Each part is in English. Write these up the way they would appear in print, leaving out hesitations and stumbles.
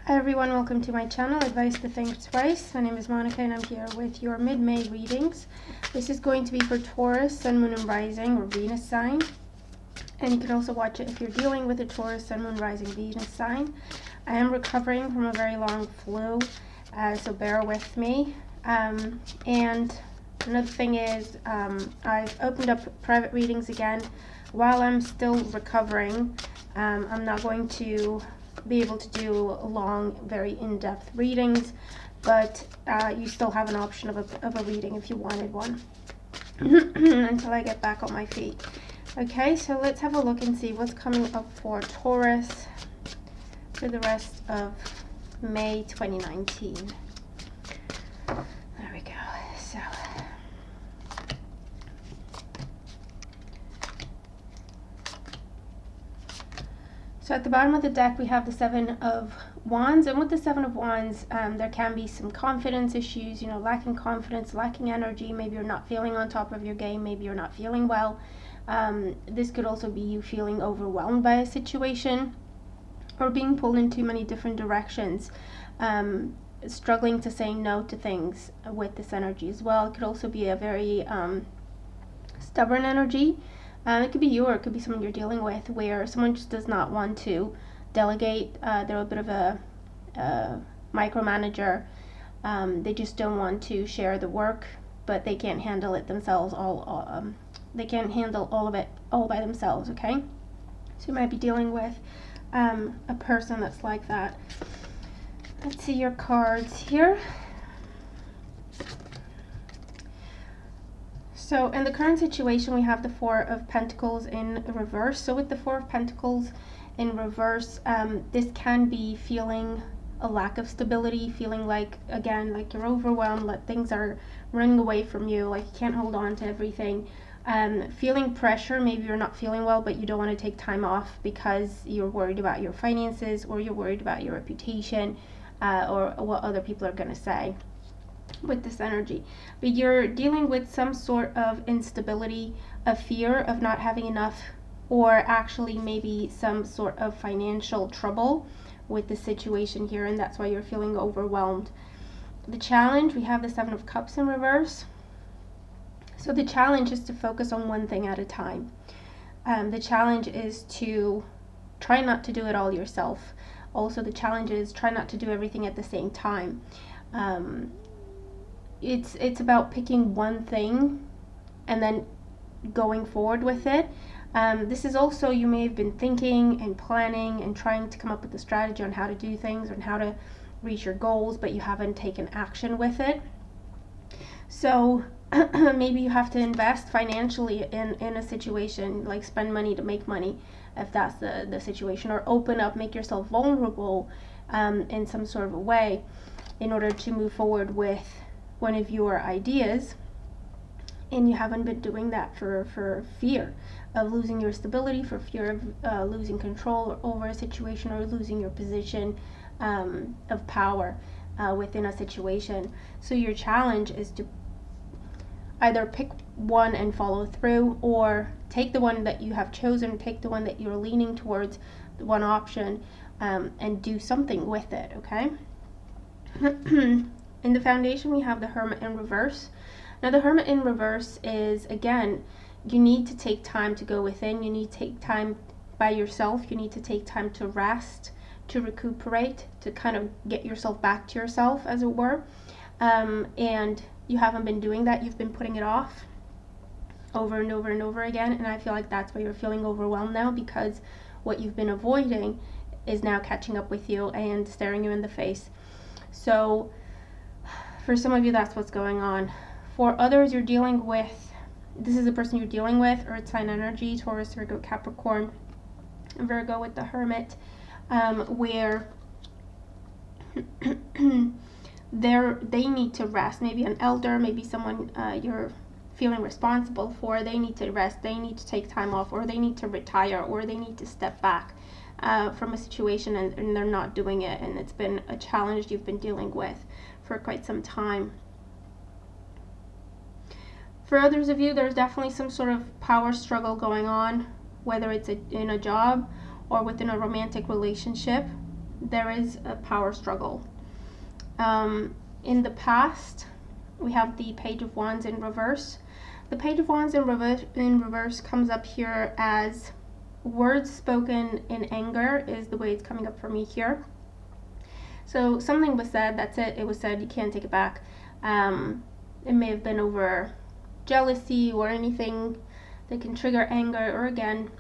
Hi everyone, welcome to my channel, Advice to Think Twice. My name is Monica and I'm here with your mid-May readings. This is going to be for Taurus, Sun, Moon, and Rising, or Venus sign. And you can also watch it if you're dealing with a Taurus, Sun, Moon, Rising, Venus sign. I am recovering from a very long flu, so bear with me. And another thing is, I've opened up private readings again. While I'm still recovering, I'm not going to be able to do long, very in-depth readings, but you still have an option of a reading if you wanted one until I get back on my feet. Okay, so let's have a look and see what's coming up for Taurus for the rest of May 2019. There we go. So at the bottom of the deck, we have the Seven of Wands. And with the Seven of Wands, there can be some confidence issues, lacking confidence, lacking energy. Maybe you're not feeling on top of your game. Maybe you're not feeling well. This could also be you feeling overwhelmed by a situation or being pulled in too many different directions. Struggling to say no to things with this energy as well. It could also be a very stubborn energy. It could be you, or it could be someone you're dealing with where someone just does not want to delegate. They're a bit of a micromanager. They just don't want to share the work, but they can't handle it themselves. They can't handle all of it all by themselves. Okay, so you might be dealing with a person that's like that. Let's see your cards here. So in the current situation, we have the Four of Pentacles in reverse. So with the Four of Pentacles in reverse, this can be feeling a lack of stability, feeling like, again, like you're overwhelmed, like things are running away from you, like you can't hold on to everything. Feeling pressure, maybe you're not feeling well, but you don't want to take time off because you're worried about your finances, or you're worried about your reputation, or what other people are going to say with this energy. But you're dealing with some sort of instability, a fear of not having enough, or actually maybe some sort of financial trouble with the situation here, and that's why you're feeling overwhelmed. The challenge, we have the Seven of Cups in reverse. So the challenge is to focus on one thing at a time. The challenge is to try not to do it all yourself. Also, the challenge is try not to do everything at the same time. It's about picking one thing and then going forward with it. This is also, you may have been thinking and planning and trying to come up with a strategy on how to do things and how to reach your goals, but you haven't taken action with it. So maybe you have to invest financially in a situation, like spend money to make money, if that's the situation, or open up, make yourself vulnerable in some sort of a way in order to move forward with one of your ideas, and you haven't been doing that for fear of losing your stability, for fear of losing control over a situation, or losing your position of power within a situation. So your challenge is to either pick one and follow through, or take the one that you have chosen, take the one that you're leaning towards, the one option, and do something with it. Okay. In the foundation, we have the Hermit in reverse. Now the Hermit in reverse is, again, you need to take time to go within. You need to take time by yourself. You need to take time to rest, to recuperate, to kind of get yourself back to yourself, as it were. And you haven't been doing that. You've been putting it off over and over and over again. And I feel like that's why you're feeling overwhelmed now, because what you've been avoiding is now catching up with you and staring you in the face. So for some of you, that's what's going on. For others, you're dealing with, this is the person you're dealing with, Earth sign energy, Taurus, Virgo, Capricorn, Virgo with the Hermit, where they need to rest. Maybe an elder, maybe someone you're feeling responsible for, they need to rest, they need to take time off, or they need to retire, or they need to step back from a situation, and they're not doing it, and it's been a challenge you've been dealing with for quite some time. For others of you, there's definitely some sort of power struggle going on, whether it's in a job or within a romantic relationship. there is a power struggle. In the past, we have the Page of Wands in reverse. The Page of Wands in reverse comes up here as words spoken in anger is the way it's coming up for me here. So something was said, that's it, it was said, you can't take it back. It may have been over jealousy or anything that can trigger anger, or again,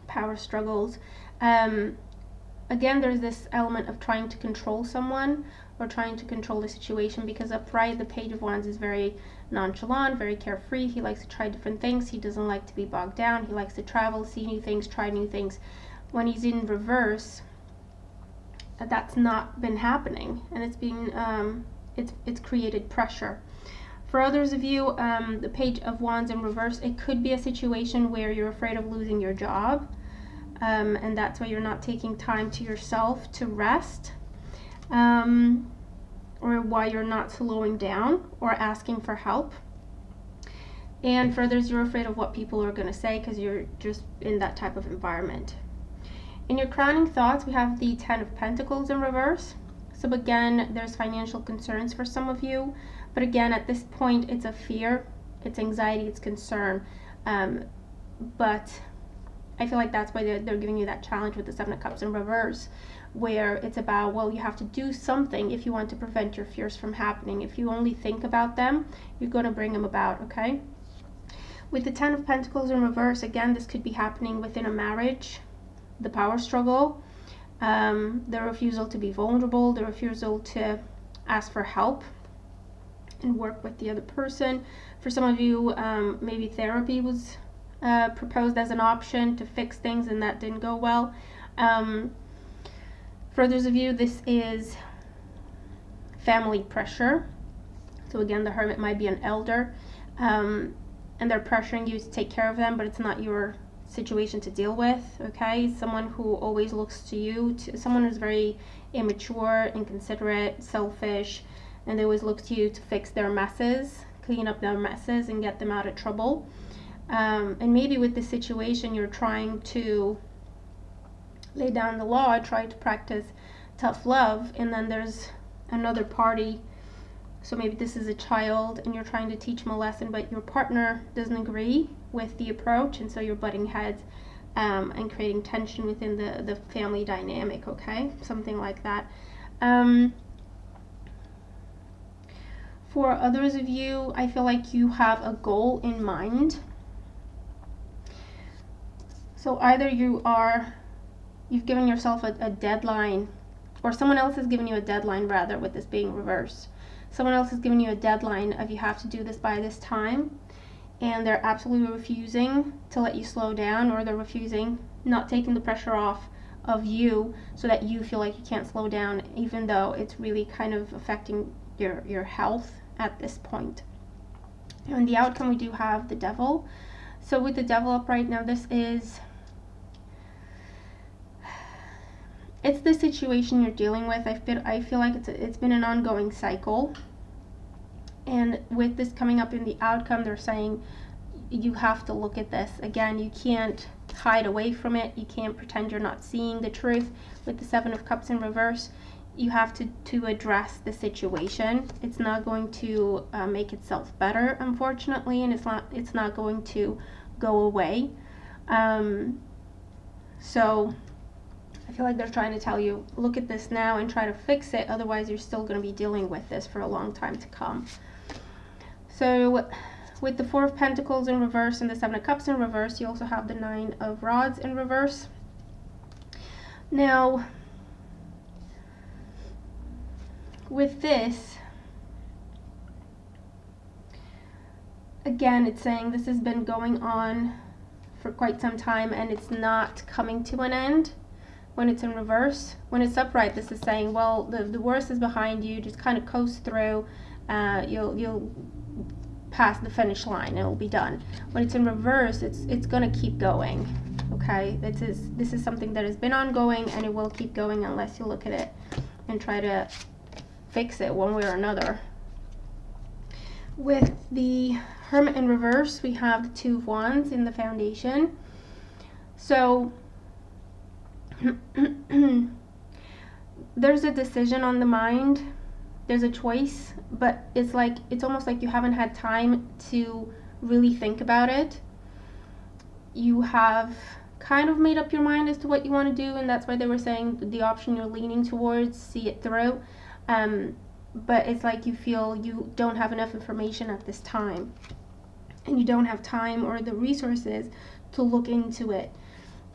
power struggles. Again, there's this element of trying to control someone or trying to control the situation, because upright, the Page of Wands is very nonchalant, very carefree. He likes to try different things. He doesn't like to be bogged down. He likes to travel, see new things, try new things. When he's in reverse, that's not been happening, and it's been it's created pressure. For others of you, the Page of Wands in reverse, it could be a situation where you're afraid of losing your job, and that's why you're not taking time to yourself to rest, or why you're not slowing down or asking for help. And for others, you're afraid of what people are going to say because you're just in that type of environment. In your crowning thoughts, we have the Ten of Pentacles in reverse. So again, there's financial concerns for some of you, but again, at this point, it's a fear, it's anxiety, it's concern. But I feel like that's why they're giving you that challenge with the Seven of Cups in reverse, where it's about, well, you have to do something if you want to prevent your fears from happening. If you only think about them, you're going to bring them about, okay? With the Ten of Pentacles in reverse, again, this could be happening within a marriage, the power struggle, the refusal to be vulnerable, the refusal to ask for help and work with the other person. For some of you, maybe therapy was proposed as an option to fix things and that didn't go well. For others of you, this is family pressure. So again, the Hermit might be an elder, and they're pressuring you to take care of them, but it's not your situation to deal with, okay? Someone who always looks to you, someone who's very immature, inconsiderate, selfish, and they always look to you to fix their messes, clean up their messes and get them out of trouble. And maybe with this situation, you're trying to lay down the law, try to practice tough love, and then there's another party. So maybe this is a child and you're trying to teach them a lesson, but your partner doesn't agree with the approach, and so you're butting heads and creating tension within the family dynamic, okay? Something like that. For others of you, I feel like you have a goal in mind. So either you've given yourself a deadline, or someone else has given you a deadline, rather, with this being reversed. Someone else has given you a deadline of you have to do this by this time, and they're absolutely refusing to let you slow down, or they're refusing, not taking the pressure off of you so that you feel like you can't slow down, even though it's really kind of affecting your health at this point. And in the outcome, we do have the Devil. So with the Devil up right now, it's the situation you're dealing with. I feel like it's been an ongoing cycle. And with this coming up in the outcome, they're saying you have to look at this. Again, you can't hide away from it. You can't pretend you're not seeing the truth. With the Seven of Cups in reverse, you have to address the situation. It's not going to make itself better, unfortunately, and it's not going to go away. So I feel like they're trying to tell you, look at this now and try to fix it, otherwise you're still going to be dealing with this for a long time to come. So with the Four of Pentacles in reverse and the Seven of Cups in reverse, you also have the Nine of Rods in reverse. Now, with this, again, it's saying this has been going on for quite some time and it's not coming to an end when it's in reverse. When it's upright, this is saying, well, the worst is behind you, just kind of coast through, you'll pass the finish line and it'll be done. When it's in reverse, it's going to keep going, okay? This is something that has been ongoing and it will keep going unless you look at it and try to fix it one way or another. With the Hermit in reverse, we have the Two of Wands in the foundation. So there's a decision on the mind, there's a choice, but it's almost like you haven't had time to really think about it. You have kind of made up your mind as to what you want to do, and that's why they were saying the option you're leaning towards, see it through. But it's like you feel you don't have enough information at this time, and you don't have time or the resources to look into it.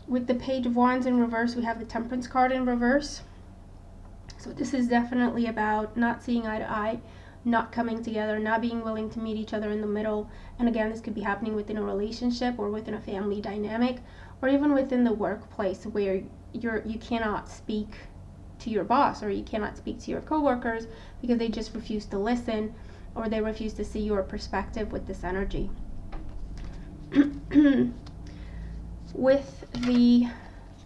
With the Page of Wands in reverse, we have the Temperance card in reverse. So this is definitely about not seeing eye to eye, not coming together, not being willing to meet each other in the middle. And again, this could be happening within a relationship or within a family dynamic, or even within the workplace where you cannot speak to your boss, or you cannot speak to your coworkers because they just refuse to listen, or they refuse to see your perspective with this energy. With the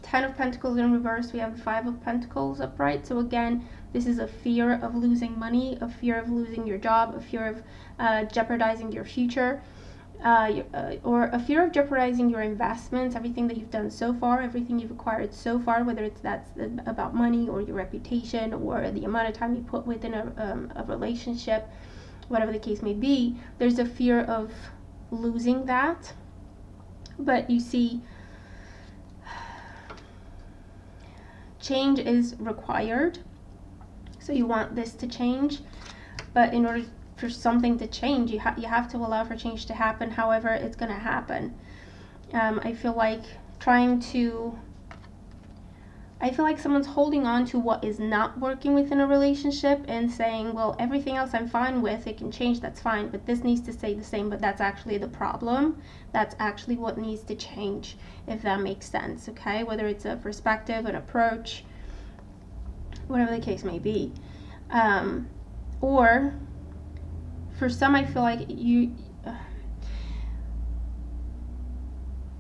Ten of Pentacles in reverse, we have the Five of Pentacles upright. So again, this is a fear of losing money, a fear of losing your job, a fear of jeopardizing your future, or a fear of jeopardizing your investments, everything that you've done so far, everything you've acquired so far, whether that's about money or your reputation or the amount of time you put within a relationship, whatever the case may be. There's a fear of losing that. But you see, change is required. So you want this to change, but in order for something to change, you have to allow for change to happen. However, it's going to happen. I feel like someone's holding on to what is not working within a relationship and saying, well, everything else I'm fine with, it can change, that's fine, but this needs to stay the same. But that's actually the problem. That's actually what needs to change, if that makes sense, okay? Whether it's a perspective, an approach, whatever the case may be. Or for some, I feel like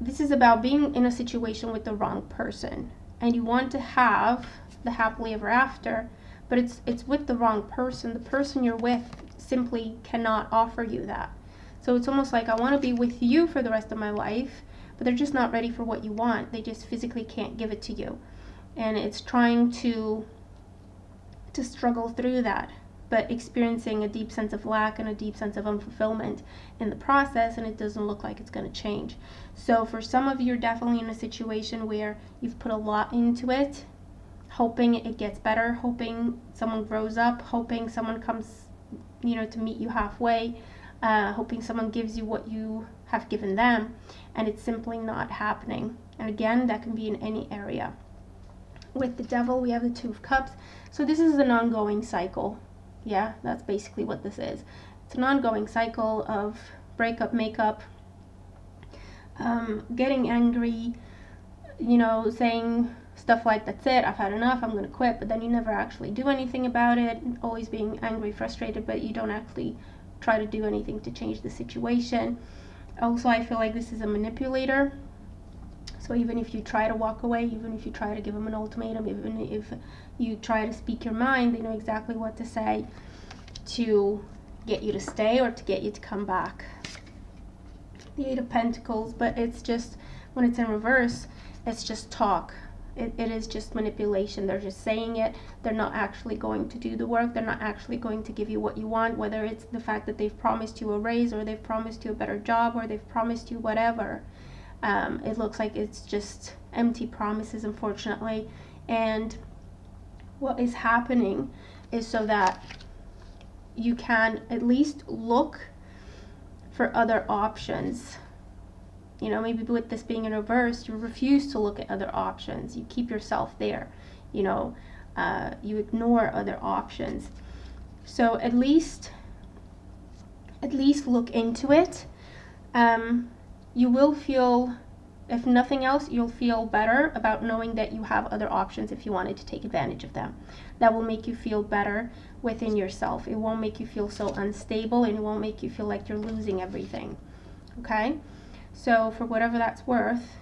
this is about being in a situation with the wrong person, and you want to have the happily ever after, but it's with the wrong person. The person you're with simply cannot offer you that. So it's almost like, I want to be with you for the rest of my life, but they're just not ready for what you want. They just physically can't give it to you. And it's trying to struggle through that, but experiencing a deep sense of lack and a deep sense of unfulfillment in the process, and it doesn't look like it's going to change. So for some of you, you're definitely in a situation where you've put a lot into it, hoping it gets better, hoping someone grows up, hoping someone comes, to meet you halfway, hoping someone gives you what you have given them, and it's simply not happening. And again, that can be in any area. With the Devil, we have the Two of Cups. So this is an ongoing cycle. Yeah, that's basically what this is. It's an ongoing cycle of breakup, makeup, getting angry, saying stuff like, that's it, I've had enough, I'm going to quit, but then you never actually do anything about it, always being angry, frustrated, but you don't actually try to do anything to change the situation. Also, I feel like this is a manipulator. So even if you try to walk away, even if you try to give them an ultimatum, even if you try to speak your mind, they know exactly what to say to get you to stay or to get you to come back. The Eight of Pentacles, but it's just, when it's in reverse, it's just talk. It is just manipulation. They're just saying it. They're not actually going to do the work. They're not actually going to give you what you want, whether it's the fact that they've promised you a raise, or they've promised you a better job, or they've promised you whatever. It looks like it's just empty promises, unfortunately. And what is happening is so that you can at least look for other options. Maybe with this being in reverse, you refuse to look at other options. You keep yourself there. You ignore other options. So at least look into it. You will feel, if nothing else, you'll feel better about knowing that you have other options if you wanted to take advantage of them. That will make you feel better within yourself. It won't make you feel so unstable, and it won't make you feel like you're losing everything. Okay? So for whatever that's worth.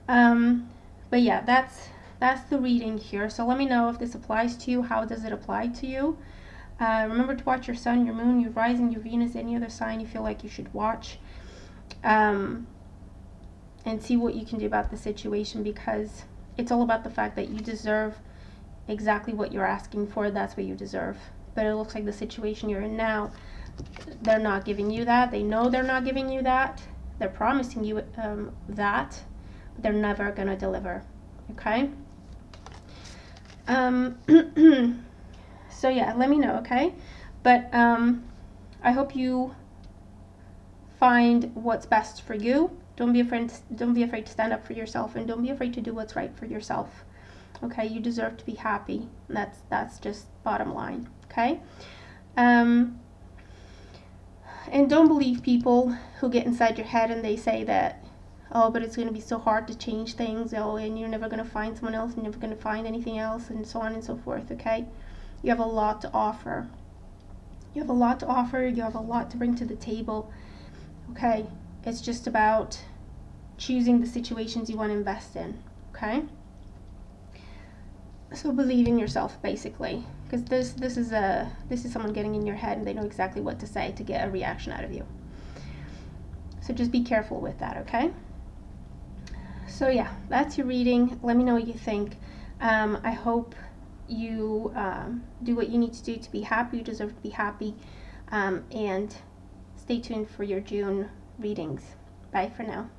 But yeah, that's the reading here. So let me know if this applies to you. How does it apply to you? Remember to watch your sun, your moon, your rising, your Venus, any other sign you feel like you should watch. And see what you can do about the situation, because it's all about the fact that you deserve exactly what you're asking for. That's what you deserve. But it looks like the situation you're in now, they're not giving you that. They know they're not giving you that. They're promising you that, but they're never going to deliver. Okay? So yeah, let me know, okay? But I hope you find what's best for you. Don't be afraid to stand up for yourself, and don't be afraid to do what's right for yourself. Okay? You deserve to be happy. That's just bottom line, okay? And don't believe people who get inside your head and they say that, oh, but it's going to be so hard to change things, oh, and you're never going to find someone else, and you're never going to find anything else, and so on and so forth, okay? You have a lot to offer. You have a lot to offer. You have a lot to bring to the table, okay? It's just about choosing the situations you want to invest in, okay? So believe in yourself, basically, because this is someone getting in your head, and they know exactly what to say to get a reaction out of you. So just be careful with that, okay? So yeah, that's your reading. Let me know what you think. I hope you do what you need to do to be happy. You deserve to be happy. And stay tuned for your June readings. Bye for now.